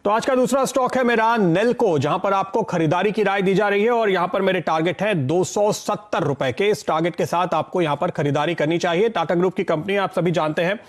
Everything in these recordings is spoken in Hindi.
तो आज का दूसरा स्टॉक है मेरा नेल्को, जहां पर आपको खरीदारी की राय दी जा रही है और यहां पर मेरे टारगेट है 270 रुपए के। इस टारगेट के साथ आपको यहां पर खरीदारी करनी चाहिए। टाटा ग्रुप की कंपनी आप सभी जानते हैं।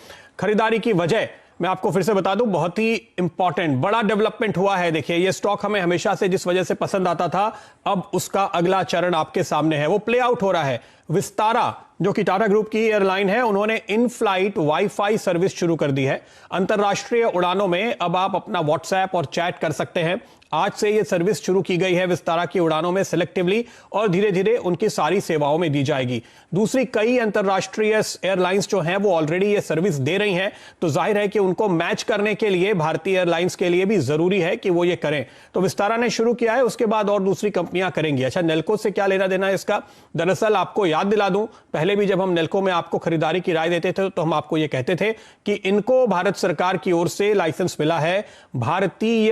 खरीदारी की वजह मैं आपको फिर से बता दूं, बहुत ही इंपॉर्टेंट बड़ा डेवलपमेंट हुआ है। देखिए, ये स्टॉक हमें हमेशा से जिस वजह से पसंद आता था, अब उसका अगला चरण आपके सामने है, वो प्ले आउट हो रहा है। विस्तारा जो कि टाटा ग्रुप की एयरलाइन है, उन्होंने इन फ्लाइट वाईफाई सर्विस शुरू कर दी है। अंतरराष्ट्रीय उड़ानों में अब आप अपना व्हाट्सएप और चैट कर सकते हैं। आज से यह सर्विस शुरू की गई है विस्तारा की उड़ानों में सिलेक्टिवली, और धीरे धीरे उनकी सारी सेवाओं में दी जाएगी। दूसरी कई अंतरराष्ट्रीय एयरलाइंस जो हैं वो ऑलरेडी ये सर्विस दे रही हैं, तो जाहिर है कि उनको मैच करने के लिए भारतीय एयरलाइंस के लिए भी जरूरी है कि वो ये करें। तो विस्तारा ने शुरू किया है, उसके बाद और दूसरी कंपनियां करेंगी। अच्छा, नेल्को से क्या लेना देना है इसका? दरअसल आपको याद दिला दूं, पहले भी जब हम नेल्को में आपको खरीदारी की राय देते थे तो हम आपको ये कहते थे कि इनको भारत सरकार की ओर से लाइसेंस मिला है भारतीय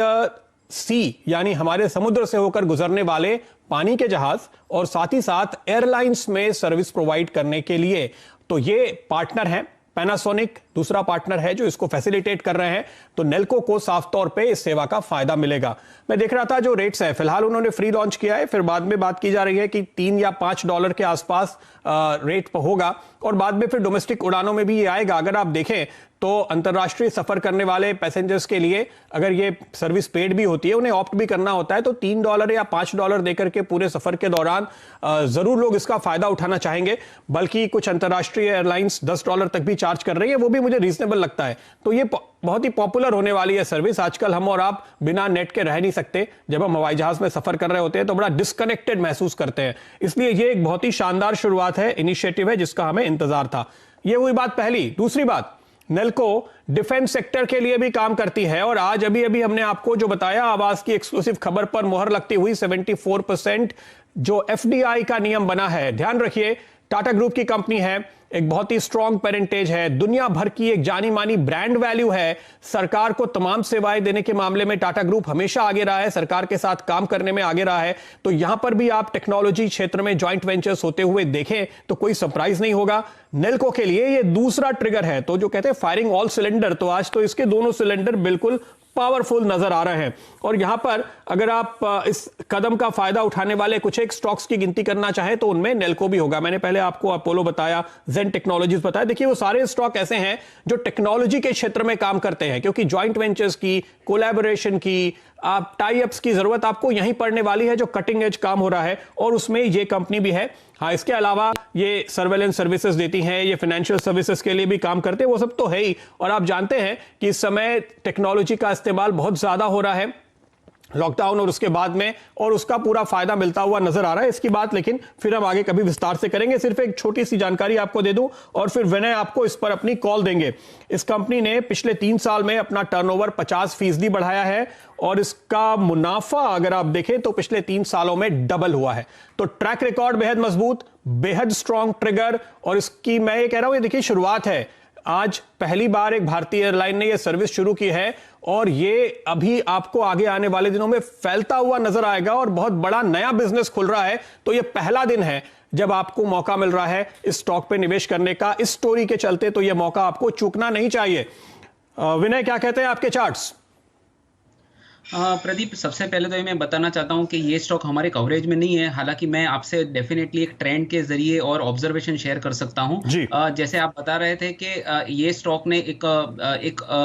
सी, यानी हमारे समुद्र से होकर गुजरने वाले पानी के जहाज और साथ ही साथ एयरलाइंस में सर्विस प्रोवाइड करने के लिए। तो ये पार्टनर हैं, पैनासोनिक दूसरा पार्टनर है जो इसको फैसिलिटेट कर रहे हैं। तो नेल्को को साफ तौर पे इस सेवा का फायदा मिलेगा। मैं देख रहा था जो रेट्स है, फिलहाल उन्होंने फ्री लॉन्च किया है, फिर बाद में बात की जा रही है कि $3 या $5 के आसपास रेट पर होगा, और बाद में फिर डोमेस्टिक उड़ानों में भी ये आएगा। अगर आप देखें तो अंतरराष्ट्रीय सफर करने वाले पैसेंजर्स के लिए अगर ये सर्विस पेड भी होती है, उन्हें ऑप्ट भी करना होता है, तो $3 या $5 देकर के पूरे सफर के दौरान जरूर लोग इसका फायदा उठाना चाहेंगे। बल्कि कुछ अंतरराष्ट्रीय एयरलाइंस $10 तक भी चार्ज कर रही है, वो भी मुझे रीजनेबल लगता है। तो ये बहुत ही पॉपुलर होने वाली है सर्विस। आजकल हम और आप बिना नेट के रह नहीं सकते। जब हम हवाई जहाज में सफर कर रहे होते हैं तो बड़ा डिस्कनेक्टेड महसूस करते हैं। इसलिए ये एक बहुत ही शानदार शुरुआत है, इनिशिएटिव है, जिसका हमें इंतजार था। ये हुई बात पहली। दूसरी बात, नेल्को डिफेंस सेक्टर के लिए भी काम करती है, और आज अभी अभी हमने आपको जो बताया, आवाज की एक्सक्लूसिव खबर पर मुहर लगती हुई 74% जो एफडीआई का नियम बना है। ध्यान रखिए, टाटा ग्रुप की कंपनी है, एक बहुत ही स्ट्रॉन्ग पेरेंटेज है, दुनिया भर की एक जानी मानी ब्रांड वैल्यू है। सरकार को तमाम सेवाएं देने के मामले में टाटा ग्रुप हमेशा आगे रहा है, सरकार के साथ काम करने में आगे रहा है। तो यहां पर भी आप टेक्नोलॉजी क्षेत्र में जॉइंट वेंचर्स होते हुए देखें तो कोई सरप्राइज नहीं होगा। नेल्को के लिए ये दूसरा ट्रिगर है। तो जो कहते हैं फायरिंग ऑल सिलेंडर, तो आज तो इसके दोनों सिलेंडर बिल्कुल पावरफुल नजर आ रहे हैं। और यहां पर अगर आप इस कदम का फायदा उठाने वाले कुछ एक स्टॉक्स की गिनती करना चाहे तो उनमें नेल्को भी होगा। मैंने पहले आपको अपोलो बताया, जेन टेक्नोलॉजीज बताया। देखिए, वो सारे स्टॉक ऐसे हैं जो टेक्नोलॉजी के क्षेत्र में काम करते हैं, क्योंकि जॉइंट वेंचर्स की, कोलैबोरेशन की, आप टाई अप्स की जरूरत आपको यहीं पड़ने वाली है, जो कटिंग एज काम हो रहा है, और उसमें ये कंपनी भी है। हाँ, इसके अलावा ये सर्वेलेंस सर्विसेज देती हैं, ये फाइनेंशियल सर्विसेज के लिए भी काम करते हैं, वो सब तो है ही। और आप जानते हैं कि इस समय टेक्नोलॉजी का इस्तेमाल बहुत ज्यादा हो रहा है लॉकडाउन और उसके बाद में, और उसका पूरा फायदा मिलता हुआ नजर आ रहा है। इसकी बात लेकिन फिर हम आगे कभी विस्तार से करेंगे। सिर्फ एक छोटी सी जानकारी आपको दे दूं और फिर विनय आपको इस पर अपनी कॉल देंगे। इस कंपनी ने पिछले 3 साल में अपना टर्नओवर 50% बढ़ाया है, और इसका मुनाफा अगर आप देखें तो पिछले 3 सालों में डबल हुआ है। तो ट्रैक रिकॉर्ड बेहद मजबूत, बेहद स्ट्रॉन्ग ट्रिगर, और इसकी मैं ये कह रहा हूं, ये देखिए शुरुआत है। आज पहली बार एक भारतीय एयरलाइन ने यह सर्विस शुरू की है, और ये अभी आपको आगे आने वाले दिनों में फैलता हुआ नजर आएगा, और बहुत बड़ा नया बिजनेस खुल रहा है। तो ये पहला दिन है जब आपको मौका मिल रहा है इस स्टॉक पे निवेश करने का, इस स्टोरी के चलते। तो यह मौका आपको चूकना नहीं चाहिए। विनय, क्या कहते हैं आपके चार्ट्स? प्रदीप, सबसे पहले तो ये मैं बताना चाहता हूं कि ये स्टॉक हमारे कवरेज में नहीं है। हालांकि मैं आपसे डेफिनेटली एक ट्रेंड के जरिए और ऑब्जर्वेशन शेयर कर सकता हूं। जैसे आप बता रहे थे कि ये स्टॉक ने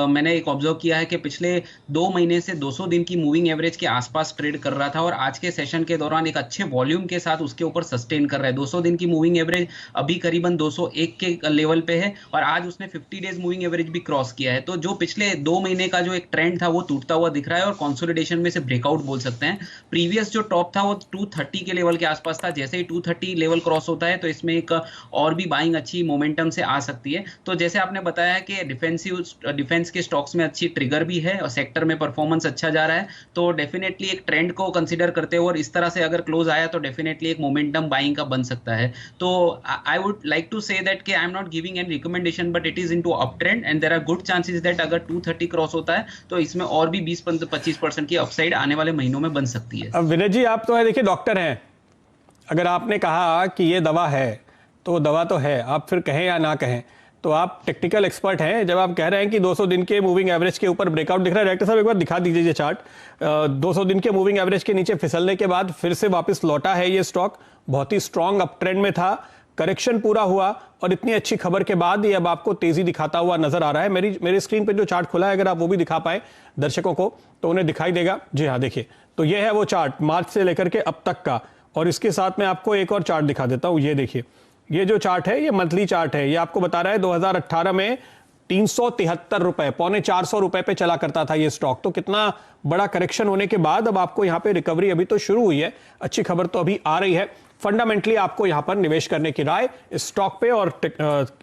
मैंने एक ऑब्जर्व किया है कि पिछले 2 महीने से 200 दिन की मूविंग एवरेज के आसपास ट्रेड कर रहा था, और आज के सेशन के दौरान एक अच्छे वॉल्यूम के साथ उसके ऊपर सस्टेन कर रहा है। 200 दिन की मूविंग एवरेज अभी करीबन 201 के लेवल पे है, और आज उसने 50 डेज मूविंग एवरेज भी क्रॉस किया है। तो जो पिछले 2 महीने का जो एक ट्रेंड था वो टूटता हुआ दिख रहा है, और कंसोलिडेशन में से ब्रेकआउट बोल सकते हैं। प्रीवियस जो टॉप था वो 230 के लेवल के आसपास था। जैसे ही 230 लेवल क्रॉस होता है तो इसमें एक और भी बाइंग अच्छी मोमेंटम से आ सकती है। तो जैसे आपने बताया कि डिफेंस के स्टॉक्स में अच्छी ट्रिगर भी है, और सेक्टर में परफॉर्मेंस अच्छा जा रहा है, तो डेफिनेटली एक ट्रेंड को कंसीडर करते हुए और इस तरह से अगर क्लोज आया तो डेफिनेटली एक मोमेंटम बाइंग का बन सकता है। तो I would like to say that कि I am not giving any recommendation, but it is into up trend, and there are good chances that अगर 230 क्रॉस होता है तो इसमें और भी 20-25% की अपसाइड आने वाले महीनों में बन सकती है। अब विनय जी, आप तो है, देखिए डॉक्टर हैं, अगर आपने कहा कि ये दवा है तो दवा तो है, आप फिर कहें या ना कहें। तो आप टेक्निकल एक्सपर्ट हैं, जब आप कह रहे हैं कि 200 दिन के मूविंग एवरेज के ऊपर ब्रेकआउट दिख रहा है। डायरेक्टर साहब एक बार दिखा दीजिए ये चार्ट। 200 दिन के मूविंग एवरेज के नीचे फिसलने के बाद फिर से वापस लौटा है ये स्टॉक। बहुत ही स्ट्रांग अप ट्रेंड में था, करेक्शन पूरा हुआ और इतनी अच्छी खबर के बाद ये अब आपको तेजी दिखाता हुआ नजर आ रहा है। मेरी स्क्रीन पे जो चार्ट खुला है, अगर आप वो भी दिखा पाए दर्शकों को तो उन्हें दिखाई देगा। जी हाँ, देखिए, तो ये है वो चार्ट मार्च से लेकर के अब तक का। और इसके साथ में आपको एक और चार्ट दिखा देता हूं। ये देखिए, ये जो चार्ट है ये मंथली चार्ट है। ये आपको बता रहा है 2018 में 373 रुपए, पौने 400 रुपए पे चला करता था ये स्टॉक। तो कितना बड़ा करेक्शन होने के बाद अब आपको यहाँ पे रिकवरी अभी तो शुरू हुई है, अच्छी खबर तो अभी आ रही है। फंडामेंटली आपको यहां पर निवेश करने की राय इस स्टॉक पे, और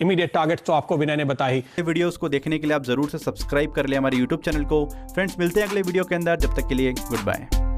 इमीडिएट टारगेट तो आपको विनय ने बताया ही। वीडियोस को देखने के लिए आप जरूर से सब्सक्राइब कर ले हमारे YouTube चैनल को। फ्रेंड्स, मिलते हैं अगले वीडियो के अंदर, जब तक के लिए गुड बाय।